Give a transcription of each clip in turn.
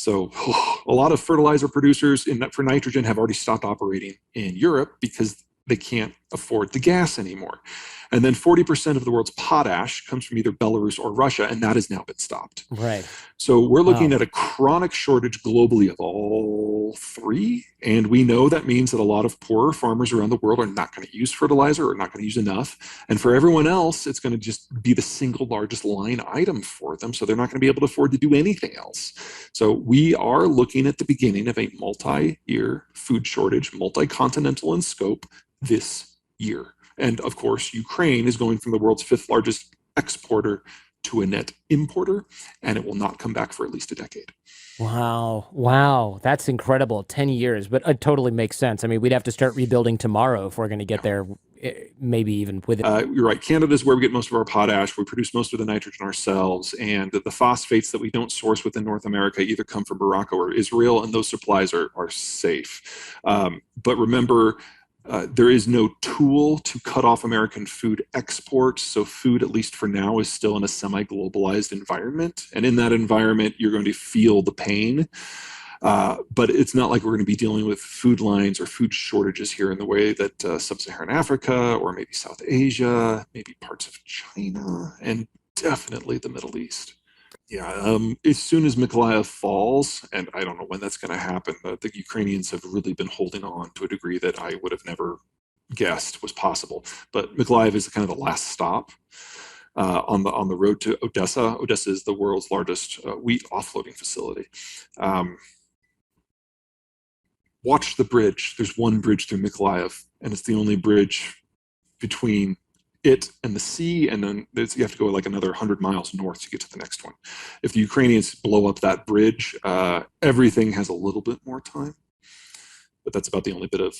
So a lot of fertilizer producers for nitrogen have already stopped operating in Europe because they can't afford the gas anymore. And then 40% of the world's potash comes from either Belarus or Russia, and that has now been stopped. Right. So we're looking Wow. at a chronic shortage globally of all three. And we know that means that a lot of poorer farmers around the world are not going to use fertilizer or not going to use enough. And for everyone else, it's going to just be the single largest line item for them. So they're not going to be able to afford to do anything else. So we are looking at the beginning of a multi-year food shortage, multi-continental in scope this year. And of course, Ukraine is going from the world's 5th largest exporter to a net importer, and it will not come back for at least a decade. Wow. Wow. That's incredible. 10 years, but it totally makes sense. I mean, we'd have to start rebuilding tomorrow if we're going to get there, maybe even with it. You're right. Canada is where we get most of our potash. We produce most of the nitrogen ourselves. And the phosphates that we don't source within North America either come from Morocco or Israel, and those supplies are safe. But remember, there is no tool to cut off American food exports. So food, at least for now, is still in a semi-globalized environment. And in that environment, you're going to feel the pain. But it's not like we're going to be dealing with food lines or food shortages here in the way that sub-Saharan Africa or maybe South Asia, maybe parts of China, and definitely the Middle East. Yeah, as soon as Mykolaiv falls, and I don't know when that's going to happen, the Ukrainians have really been holding on to a degree that I would have never guessed was possible. But Mykolaiv is kind of the last stop on the road to Odessa. Odessa is the world's largest wheat offloading facility. Watch the bridge. There's one bridge through Mykolaiv, and it's the only bridge between it and the sea, and then you have to go like another 100 miles north to get to the next one. If the Ukrainians blow up that bridge, everything has a little bit more time, but that's about the only bit of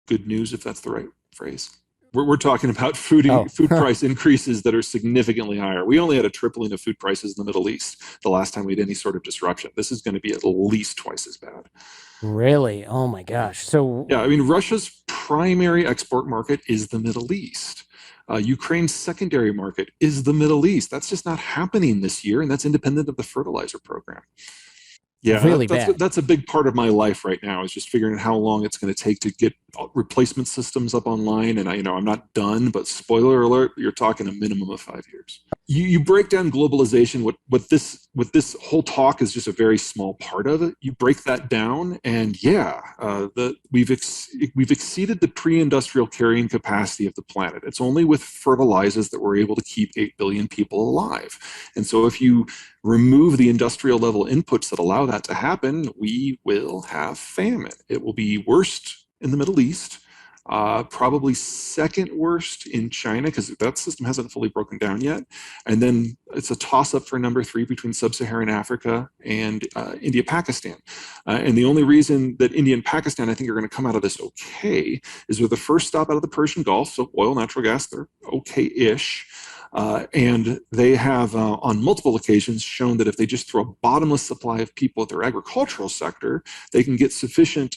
good news, if that's the right phrase. We're talking about food price increases that are significantly higher. We only had a tripling of food prices in the Middle East the last time we had any sort of disruption. This is going to be at least twice as bad. Really? Oh my gosh. So yeah, I mean, Russia's primary export market is the Middle East. Ukraine's secondary market is the Middle East. That's just not happening this year, and that's independent of the fertilizer program. Yeah, really that's a big part of my life right now, is just figuring out how long it's going to take to get replacement systems up online. And I'm not done, but spoiler alert, you're talking a minimum of 5 years. You break down globalization. What this whole talk is just a very small part of it. You break that down, and we've exceeded the pre-industrial carrying capacity of the planet. It's only with fertilizers that we're able to keep 8 billion people alive. And so if you remove the industrial level inputs that allow that to happen, we will have famine. It will be worst in the Middle East, probably second worst in China, because that system hasn't fully broken down yet. And then it's a toss-up for number 3 between sub-Saharan Africa and India, Pakistan. And the only reason that India and Pakistan, I think, are going to come out of this okay is we're the first stop out of the Persian Gulf, so oil, natural gas, they're okay-ish. And they have, on multiple occasions, shown that if they just throw a bottomless supply of people at their agricultural sector, they can get sufficient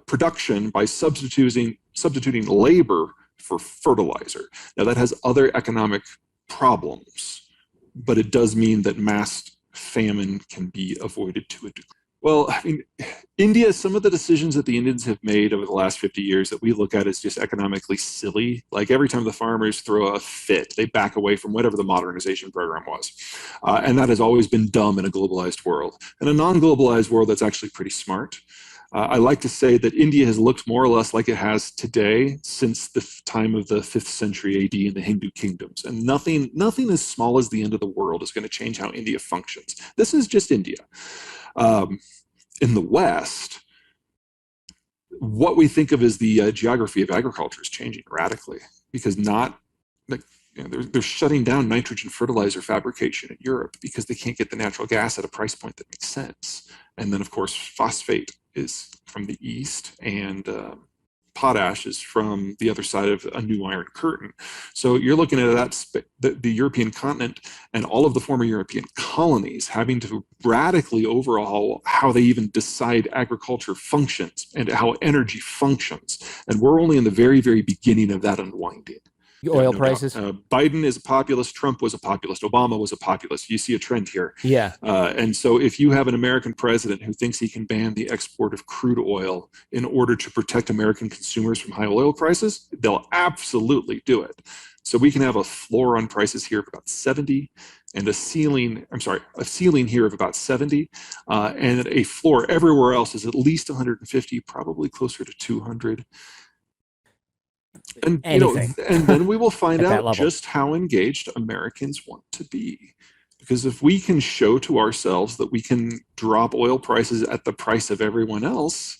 production by substituting labor for fertilizer. Now, that has other economic problems, but it does mean that mass famine can be avoided to a degree. Well, I mean, India, some of the decisions that the Indians have made over the last 50 years that we look at as just economically silly, like every time the farmers throw a fit, they back away from whatever the modernization program was. And that has always been dumb in a globalized world. In a non-globalized world, that's actually pretty smart. I like to say that India has looked more or less like it has today since the time of the 5th century AD in the Hindu kingdoms. And nothing as small as the end of the world is going to change how India functions. This is just India. In the West, what we think of as the geography of agriculture is changing radically, because they're shutting down nitrogen fertilizer fabrication in Europe because they can't get the natural gas at a price point that makes sense. And then, of course, phosphate is from the east, and potash is from the other side of a new iron curtain. So you're looking at the European continent and all of the former European colonies having to radically overhaul how they even decide agriculture functions and how energy functions. And we're only in the very, very beginning of that unwinding. Oil no doubt. prices. Biden is a populist. Trump was a populist. Obama was a populist. You see a trend here. Yeah. And so if you have an American president who thinks he can ban the export of crude oil in order to protect American consumers from high oil prices, they'll absolutely do it. So we can have a floor on prices here of about 70 and a ceiling here of about 70, and a floor everywhere else is at least 150, probably closer to 200. And Anything and then we will find at that out level. just how engaged Americans want to be. Because if we can show to ourselves that we can drop oil prices at the price of everyone else,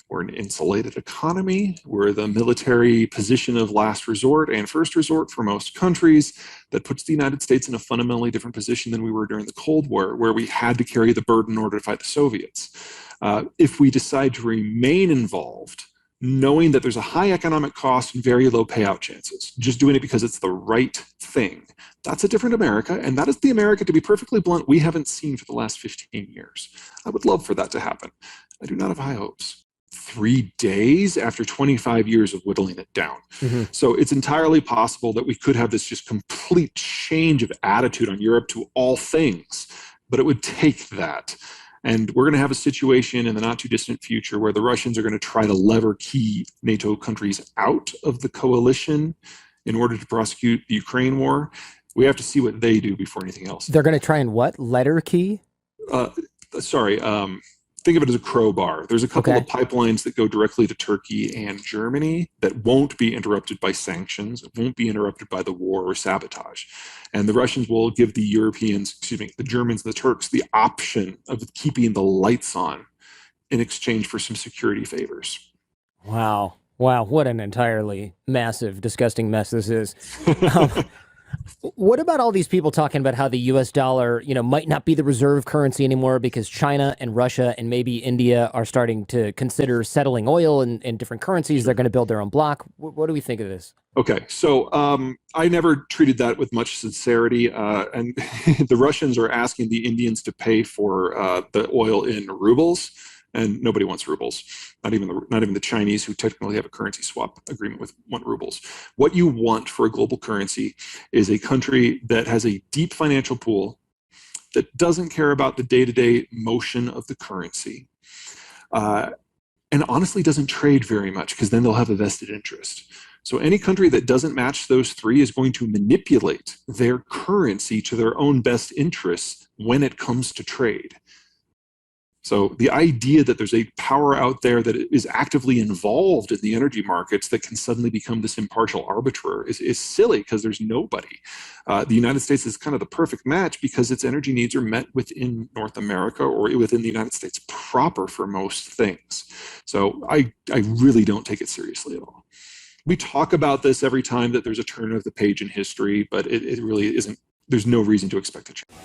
we're an insulated economy. We're the military position of last resort and first resort for most countries. That puts the United States in a fundamentally different position than we were during the Cold War, where we had to carry the burden in order to fight the Soviets. If we decide to remain involved, knowing that there's a high economic cost and very low payout chances, just doing it because it's the right thing, that's a different America. And that is the America, to be perfectly blunt, we haven't seen for the last 15 years. I would love for that to happen. I do not have high hopes. 3 days after 25 years of whittling it down. Mm-hmm. So it's entirely possible that we could have this just complete change of attitude on Europe to all things, but it would take that. And we're going to have a situation in the not too distant future where the Russians are going to try to lever key NATO countries out of the coalition in order to prosecute the Ukraine war. We have to see what they do before anything else. They're going to try and what? Letter key? Think of it as a crowbar. There's a couple Okay. of pipelines that go directly to Turkey and Germany that won't be interrupted by sanctions, won't be interrupted by the war or sabotage. And the Russians will give the the Germans, the Turks, the option of keeping the lights on in exchange for some security favors. Wow. Wow. What an entirely massive, disgusting mess this is. What about all these people talking about how the US dollar, might not be the reserve currency anymore because China and Russia and maybe India are starting to consider settling oil in different currencies. They're going to build their own block. What do we think of this? Okay, so I never treated that with much sincerity, and the Russians are asking the Indians to pay for the oil in rubles, and nobody wants rubles. Not even the Chinese, who technically have a currency swap agreement want rubles. What you want for a global currency is a country that has a deep financial pool, that doesn't care about the day-to-day motion of the currency, and honestly doesn't trade very much, because then they'll have a vested interest. So any country that doesn't match those three is going to manipulate their currency to their own best interests when it comes to trade. So the idea that there's a power out there that is actively involved in the energy markets that can suddenly become this impartial arbiter is silly, because there's nobody. The United States is kind of the perfect match because its energy needs are met within North America or within the United States proper for most things. So I really don't take it seriously at all. We talk about this every time that there's a turn of the page in history, but it really isn't. There's no reason to expect a change.